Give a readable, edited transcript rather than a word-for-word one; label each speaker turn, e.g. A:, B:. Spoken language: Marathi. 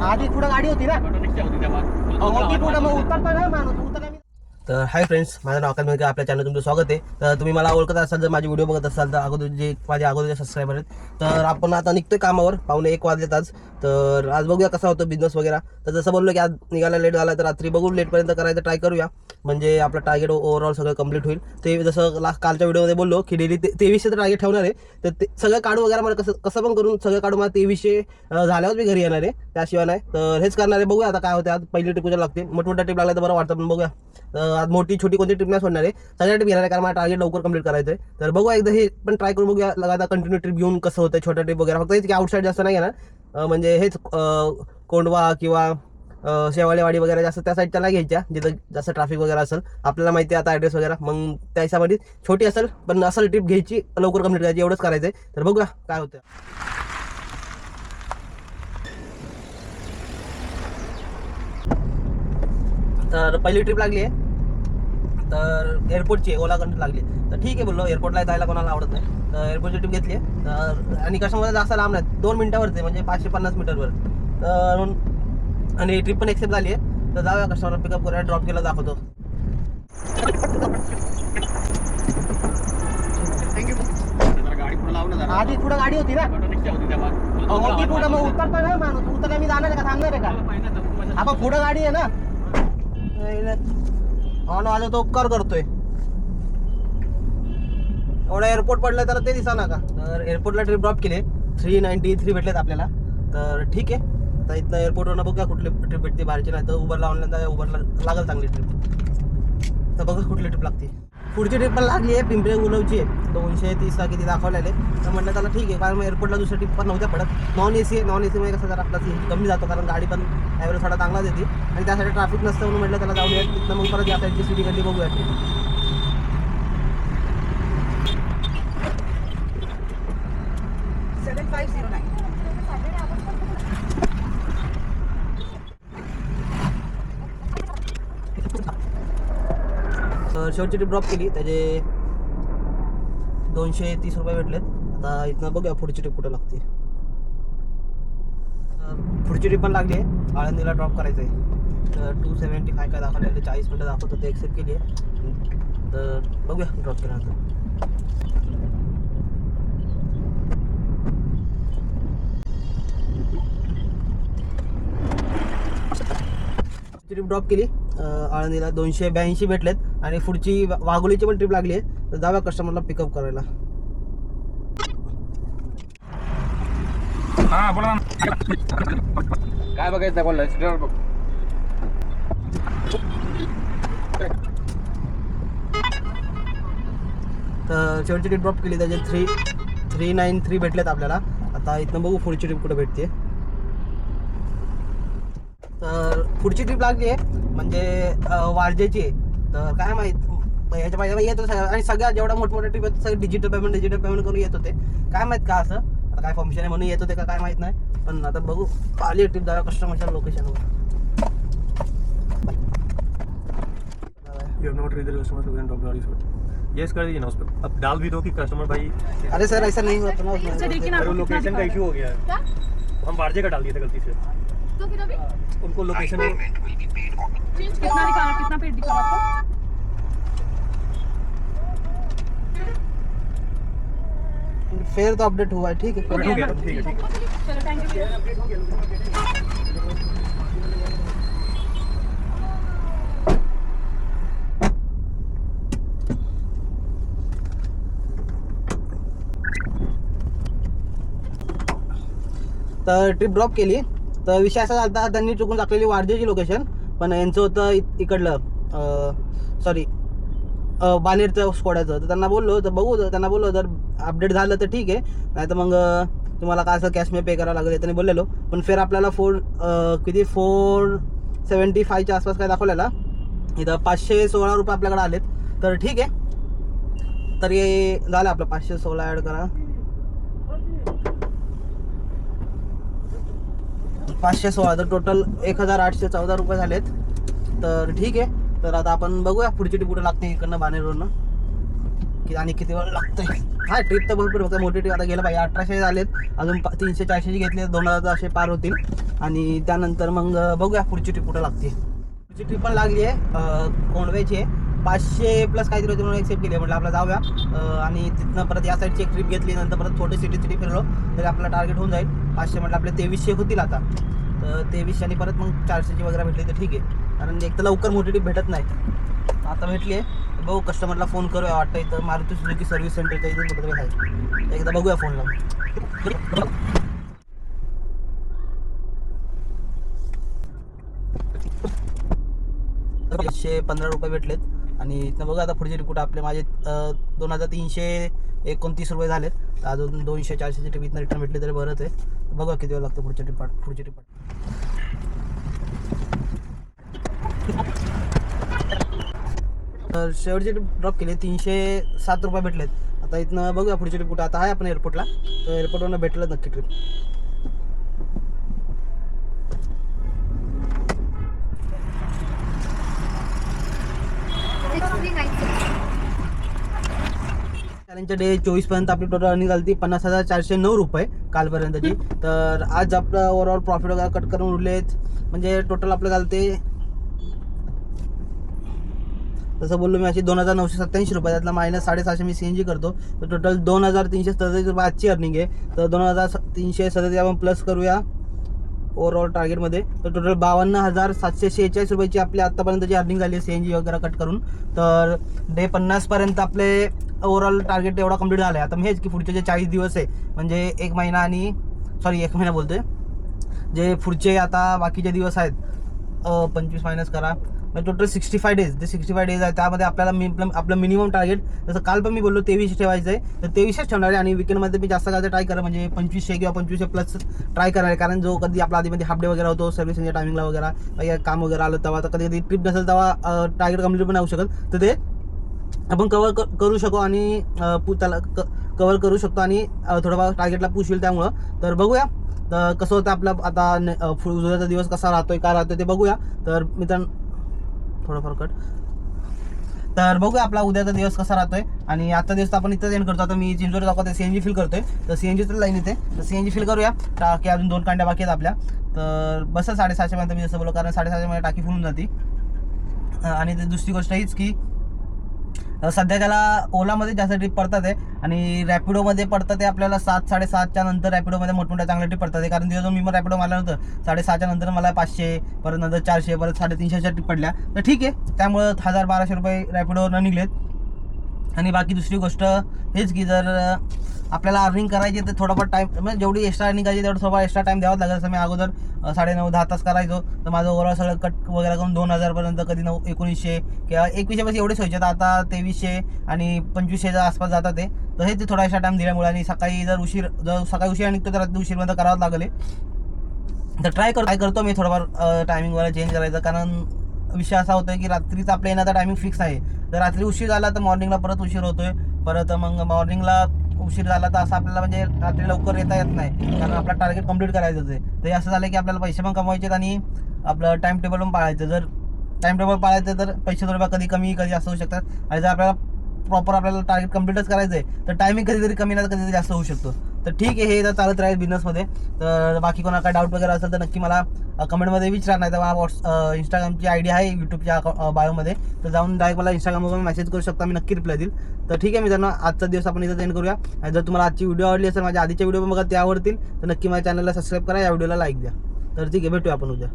A: आधी पुढे गाडी होती ना, पुढे मग उतरतो ना माणूस उतरला. तर हाय फ्रेंड्स, माझं नाव आकाश. आपल्या चॅनल तुमचं स्वागत आहे. तर तुम्ही मला ओळखत असाल, जर माझे व्हिडिओ बघत असाल तर अगोदर जे माझे अगोदरचे सबस्क्रायबर आहेत. तर आपण आता निघतोय कामावर, 1:15 वाजलेत आज. तर आज बघूया कसा होतो बिझनेस वगैरे. तर जसं बोललो की आज निघायला लेट झाला तर रात्री बघू, लेटपर्यंत करायचं ट्राय करूया, म्हणजे आपलं टार्गेट ओव्हरऑल सगळं कंप्लीट होईल. ते जसं कालच्या व्हिडिओमध्ये बोललो की डेली 2300 टार्गेट ठेवणार आहे. तर ते सगळं काढू वगैरे, मला कसं पण करून सगळं काढू. मला 2300 झाल्यावर मी घरी येणार आहे, त्याशिवाय नाही. तर हेच करणार आहे. बघूया आता काय होते. आज पहिली ट्रिप उद्या लागते. मोठमोठ्या ट्रिप लागल्या तर बरं वाटतं, पण बघूया. आज मोठी छोटी कोणती ट्रिप नाही सोडणार आहे, सगळ्या ट्रिप घेणार आहे, कारण मला टार्गेट लवकर कंप्लीट करायचं आहे. तर बघूया एकदा हे पण ट्राय करून बघूया. लगातार कंटिन्यू ट्रिप घेऊन कसं होतं, छोट्या ट्रिप वगैरे. फक्त की आउटसाईड जास्त नाही घेणार, म्हणजे हेच कोंडवा किंवा शेवाळेवाडी वगैरे जास्त त्या साईडच्या नाही घ्यायच्या, जिथं जास्त ट्रॅफिक वगैरे असेल. आपल्याला माहिती आहे आता ॲड्रेस वगैरे, मग त्या हिशोबाने छोटी असेल पण असेल ट्रिप घ्यायची, लवकर कंप्लीट करायची, एवढंच करायचं आहे. तर बघूया काय होतं. तर पहिली ट्रिप लागली आहे, तर एअरपोर्टची ओलाकडून लागली. तर ठीक आहे बोललो, एअरपोर्टला जायला कोणाला आवडत नाही. तर एअरपोर्टची ट्रिप घेतली आहे. तर आणि कशामध्ये जास्त लांब नाही, 2 मिनिटावरती, म्हणजे 550 मीटरवर. तर आणि ट्रिप पण एक्सेप्ट झाली आहे. तर जाऊया, कस्टमर पिकअप करूया, ड्रॉप केला दाखवतो. आधी पुढे गाडी होती ना, पुढे मग उतरतो ना माणूस उतरला. मी जाणार आहे का, थांबणार आहे का? आपण पुढे गाडी आहे ना, आलो तो उपकार करतोय. एवढा एअरपोर्ट पडलाय त्याला ते दिसा ना का. तर एअरपोर्टला ट्रिप ड्रॉप केले, 393 भेटलेत आपल्याला. तर ठीक आहे, आता इथं एअरपोर्टवरनं बघूया कुठली ट्रिप भेटते बाहेरची, नाही तर उबरला ऑनलाईन जाऊया, उबरला लागेल चांगली ट्रिप. तर बघा कुठली ट्रिप लागते. पुढची ट्रिप पण लागली आहे, पिंपरी गुलवची आहे, 230 किती दाखवलेले. तर म्हटलं त्याला ठीक आहे, कारण एअरपोर्टला दुसऱ्या ट्रिप पण नव्हत्या पडत. नॉन एसी आहे, नॉन एसी मध्ये कसं जरा आपला कमी जातो, कारण गाडी पण ॲव्हरेज थोडा चांगला देते आणि त्यासाठी ट्रॅफिक नसतं, म्हणून म्हटलं त्याला जाऊया. तिथनं मग परत या साईडची सिटी कडली बघूया ट्रिप. शेवटची ट्रिप ड्रॉप केली, त्याचे 230 रुपये भेटलेत. आता इथनं बघूया पुढची ट्रिप कुठं लागते. पुढची ट्रिप पण लागली आहे, आळंदीला ड्रॉप करायचं आहे. तर 275 काय दाखवलेले, 40 मिनटं दाखवतो, ते एक्सेप्ट केली आहे. तर बघूया ड्रॉप केल्यानंतर. ट्रिप ड्रॉप केली, आळंदीला 282 भेटलेत. आणि पुढची वाघोलीची पण ट्रिप लागली आहे. तर जाऊया कस्टमरला पिकअप करायला.
B: हा बोला, काय बघायचं बोला.
A: तर शेवटची ट्रिप ड्रॉप केली, त्याचे 393 भेटलेत आपल्याला. आता इथनं बघू पुढची ट्रिप कुठं भेटते. तर पुढची ट्रिप लागली आहे, म्हणजे वारजेची आहे. तर काय माहीत याच्या पाहिजे येत होतं, आणि सगळ्या जेवढ्या मोठमोठ्या ट्रिप आहेत सगळं डिजिटल पेमेंट करून येत होते. काय माहीत का असं, आता काय फंक्शन आहे म्हणून येत होते का काय माहीत नाही. पण आता बघू, आली ट्रिप, जाऊया कस्टमरच्या लोकेशनवर.
C: You have not reached the customer so we can drop the order. Yes कर दीजिए ना उस पर. अब डाल भी दो कि कस्टमर भाई.
A: अरे सर ऐसा नहीं होता ना,
C: अरे लोकेशन का इशू हो गया है. हम बारजे का डाल दिए थे गलती से.
D: तो फिर अभी
C: उनको लोकेशन
D: चेंज कितना दिखा, कितना पेट दिखा आपको?
A: फेयर तो अपडेट हुआ है, ठीक है.
C: हो गया. ठीक है.
D: चलो थैंक यू.
A: तर ट्रिप ड्रॉप केली. तर विषय असा झाला, त्यांनी चुकून टाकलेली वारजेची लोकेशन, पण यांचं होतं इकडलं सॉरी बानेरचं स्कोडाचं. तर त्यांना बोललो, तर बघू, त्यांना बोललो जर अपडेट झालं तर ठीक आहे, नाही तर मग तुम्हाला काय असं कॅश में पे करावं लागेल त्यांनी बोललेलो. पण फेर आपल्याला 475च्या आसपास काय दाखवलेला. इथं 516 रुपये आपल्याकडे आलेत. तर ठीक आहे, तर हे झालं आपलं 516 ॲड करा, 516. तर टोटल 1814 रुपये झालेत. तर ठीक आहे, तर आता आपण बघूया पुढची ट्रिप कुठं लागते, इकडनं बानेरवरनं. आणि किती वेळ लागतोय. हा ट्रिप तर भरपूर होतं, मोठी ट्रिप आता गेलं पाहिजे. 1800 झालेत, अजून 300-400 घेतले 2000 असे पार होतील. आणि त्यानंतर मग बघूया पुढची ट्रिप कुठं लागते. पुढची ट्रिप पण लागली आहे कोंडव्याची आहे, 500 प्लस काहीतरी होती म्हणून एक्सेप्ट केली. म्हटलं आपला जाऊया. आणि तिथनं परत या साईडची एक ट्रिप घेतली, नंतर परत छोटी सिटी फिरलो तरी आपला टार्गेट होऊन जाईल. 500 म्हटलं आपले 2300 होतील आता. तर 2300 आणि परत मग 400ची वगैरे भेटली तर ठीक आहे, कारण एक तर लवकर मोठी ट्रिप भेटत नाही. आता भेटली आहे, बघू कस्टमरला फोन करूया. वाटतं इथं मारुती सुझुकी सर्व्हिस सेंटरच्या इथून कुठेतरी आहे, एकदा बघूया फोन लावून. 115 रुपये भेटलेत. आणि इथनं बघा आता पुढची कुठं आपले माझे 2329 रुपये झालेत. तर अजून 200-400ची ट्रिप इथनं रिटर्न भेटली तरी बरंच आहे. बघा किती वेळ लागतं पुढची ट्रिप. तर शेवटची ट्रिप ड्रॉप केली, 307 रुपये भेटलेत. आता इथनं बघूया पुढची ट्रिप कुठं. आता आहे आपण एअरपोर्टला, तर एअरपोर्टवरनं भेटलं नक्की ट्रिप. चॅलेंजच्या डे 24 पर्यंत आपली टोटल अर्निंग झाली 50,409 रुपये कालपर्यंतची. तर आज आपलं ओव्हरऑल प्रॉफिट वगैरे कट करून उरलेत, म्हणजे टोटल आपलं झालते तसं बोललो मी अशी 2,987 रुपये. त्यातला -750 मी CNG करतो, तर टोटल 2,337 रुपये आजची अर्निंग आहे. तर 2,337 आपण प्लस करूया ओव्हरऑल टार्गेटमध्ये, तर टोटल 52,746 रुपयाची आपली आत्तापर्यंतची अर्निंग झाली आहे CNG वगैरे कट करून. तर डे 50 पर्यंत आपले ओव्हरऑल टार्गेट एवढा कंप्लीट झाला आहे. आता मी हेच की पुढचे जे 40 दिवस आहे, म्हणजे 1 महिना आणि 1 महिना बोलतोय, जे पुढचे आता बाकीचे दिवस आहेत 25 मायनस करा, म्हणजे टोटल 65 डेज. जे 65 डेज आहे त्यामध्ये आपल्याला आपलं मिनिमम टार्गेट, जसं काल पण मी बोललो 2300 ठेवायचं आहे, तर 2300 ठेवणार आहे. आणि विकेंडमध्ये मी जास्त करायचं ट्राय करा, म्हणजे 2500 किंवा 2500 प्लस ट्राय करणार आहे. कारण जो कधी आपला आधीमध्ये हाफ डे वगैरे होतो सर्व्हिसिंगच्या टायमिंगला वगैरे काम वगैरे आलं तेव्हा, तर कधी ट्रिप नसेल तेव्हा टार्गेट कम्प्लीट पण होऊ शकत, तर ते आपण कवर करू शकू आणि त्याला कवर करू शकतो आणि थोडंफार टार्गेटला पुश होईल. त्यामुळं तर बघूया तर कसं होतं आपलं आता उद्याचा दिवस कसा राहतोय, काय राहतोय ते बघूया. तर थोडंफार कट. तर बघूया आपला उद्याचा दिवस कसा राहतोय. आणि आजचा दिवस आपण इथंच एंड करतो. आता मी चिंचोली चौकात CNG फिल करतोय, तर CNG तर लाईन येते, तर CNG फिल करूया. टाकी अजून 2 कांड्या बाकी आहेत आपल्या, तर बस 750 पर्यंत मी जसं बोललो, कारण 750 मध्ये टाकी फुलून जाते. आणि दुसरी गोष्ट हीच की सध्या त्याला ओलामध्ये जास्त ट्रिप पडतात आहे आणि रॅपिडोमध्ये पडतात आहे आपल्याला 7-7.5च्या नंतर. रॅपिडोमध्ये मोठमोठ्या चांगल्या ट्रिप पडतात आहे, कारण दिवस मी मग रॅपिडो मारला नव्हतं. 6.5च्या नंतर मला 500, परत नंतर 400, परत 350च्या ट्रिप पडल्या. तर ठीक आहे, त्यामुळं 1,000-1,200 रुपये रॅपिडोवरनं निघलेत. आणि बाकी दुसरी गोष्ट हेच की जर आपल्याला अर्निंग करायची तर थोडाफार टाईम, म्हणजे जेवढी एक्स्ट्रा अर्निंग करायची तेवढं थोडा एक्स्ट्रा टाईम द्यावाच लागेल. जसं मी अगोदर 9.5-10 तास करायचो, तर माझं ओव्हरऑल सगळं कट वगैरे करून 2,000 पर्यंत, कधी 1900 किंवा 2100 बस एवढेच व्हायचे. तर आता 2300 आणि 2500च्या आसपास जातात ते. तर हे ते थोडा एक्स्ट्रा टाईम दिल्यामुळे. आणि सकाळी जर सकाळी उशीर निघतो तर रात्री उशीरपर्यंत करावंच लागेल. तर ट्राय करतो मी थोडंफार टायमिंग वगैरे चेंज करायचं, कारण विषय असा होतोय की रात्रीचा आपल्या येण्याचा टायमिंग फिक्स आहे. तर रात्री उशीर झाला तर मॉर्निंगला परत उशीर होतोय, परत मग मॉर्निंगला उशीर झाला तर असं आपल्याला म्हणजे रात्री लवकर येता येत नाही, कारण आपला टार्गेट कंप्लीट करायचंच आहे. तर असं झालं की आपल्याला पैसे पण कमवायचे आहेत आणि आपलं टाइम टेबल पण पाळायचं. जर टाइम टेबल पाळायचं तर पैसे थोडे कधी कमी कधी जास्त होऊ शकतात. आणि जर आपल्याला प्रॉपर आपल्याला टार्गेट कंप्लीटच करायचं आहे तर टायमिंग कधीतरी कमी नाही तर कधीतरी जास्त होऊ शकतो. तर ठीक आहे, हे तर चालत राहील बिझनेसमध्ये. तर बाकी कोणाला काय डाऊट वगैरे असेल तर नक्की मला कमेंटमध्ये विचारा, नाही तर मला इंस्टाग्रामची ID आहे यूट्यूबच्या बायोमध्ये, तर जाऊन डायरेक्ट मला इंस्टाग्रामवर मेसेज करू शकता, मी नक्की रिप्लाय देईल. तर ठीक आहे मित्रांनो, आजचा दिवस आपण इथं एंड करूया. आणि जर तुम्हाला आजची व्हिडिओ आवडली असेल, माझ्या आधीच्या व्हिडिओ पण बघा, ते आवडतील तर नक्की माझ्या चॅनलला सबस्क्राईब करा, या व्हिडिओला लाईक द्या. तर ठीक आहे, भेटूया आपण उद्या.